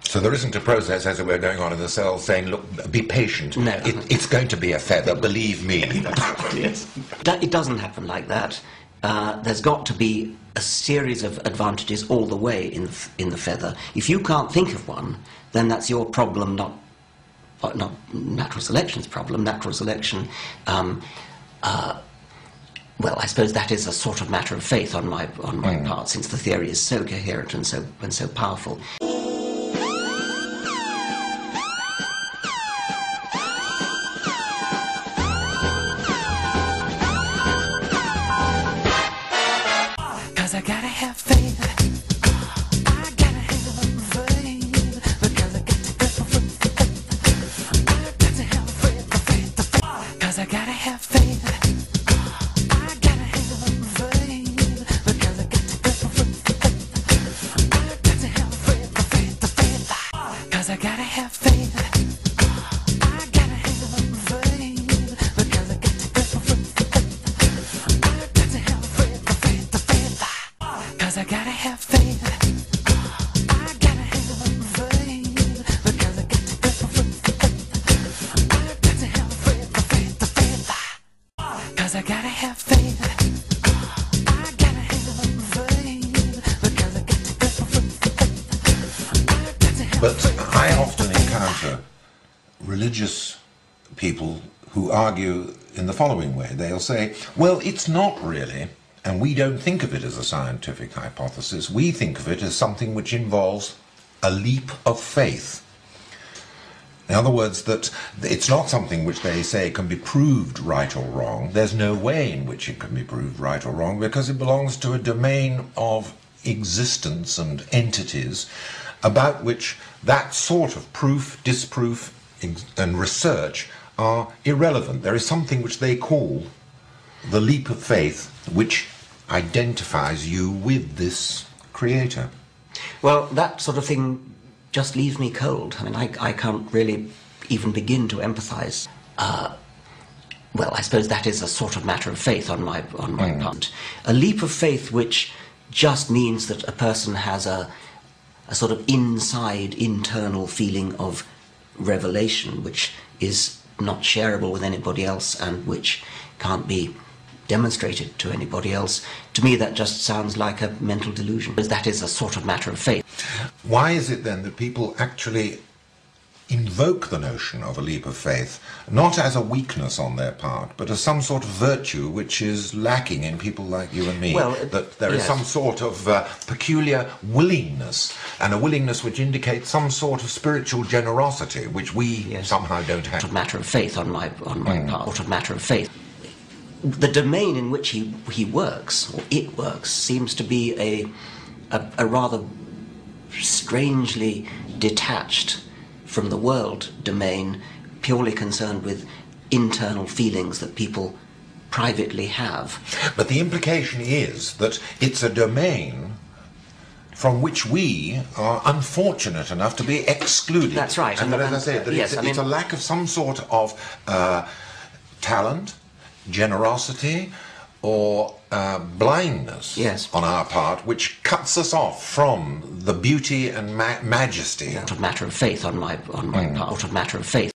So there isn't a process, as it were, going on in the cell saying, look, be patient. No. It's going to be a feather, believe me. Yes. It doesn't happen like that. There's got to be a series of advantages all the way in the feather. If you can't think of one, then that's your problem, not natural selection's problem. Natural selection, well, I suppose that is a sort of matter of faith on my part, since the theory is so coherent and so powerful. I gotta have faith. I gotta have faith. Because I got to have faith. Cause I gotta have faith. I gotta have faith. Because I got to have faith. Cause I gotta have faith. I gotta have faith. Because I got to have faith. Cause I gotta have faith. I gotta have faith. Because I got to have faith. Cause I gotta have faith. I gotta have faith. Because I got to have But I often encounter religious people who argue in the following way. They'll say, well, it's not really, and we don't think of it as a scientific hypothesis. We think of it as something which involves a leap of faith. In other words, that it's not something which they say can be proved right or wrong. There's no way in which it can be proved right or wrong because it belongs to a domain of existence and entities about which that sort of proof, disproof, and research are irrelevant. There is something which they call the leap of faith, which identifies you with this creator. Well, that sort of thing just leaves me cold. I mean, I can't really even begin to empathise. Well, I suppose that is a sort of matter of faith on my part. A leap of faith which just means that a person has a sort of internal feeling of revelation, which is not shareable with anybody else and which can't be demonstrated to anybody else. To me, that just sounds like a mental delusion, because that is a sort of matter of faith. Why is it then that people actually invoke the notion of a leap of faith, not as a weakness on their part, but as some sort of virtue which is lacking in people like you and me? Well, that there is yes. some sort of peculiar willingness, and a willingness which indicates some sort of spiritual generosity, which we somehow don't have. Sort of matter of faith on my part. Sort of matter of faith. The domain in which he works, or it works, seems to be a rather strangely detached from the world domain, purely concerned with internal feelings that people privately have. But the implication is that it's a domain from which we are unfortunate enough to be excluded. That's right. And as I say, that it's a lack of some sort of talent, generosity, or blindness on our part, which cuts us off from the beauty and majesty. Sort of matter of faith on my part. Sort of matter of faith.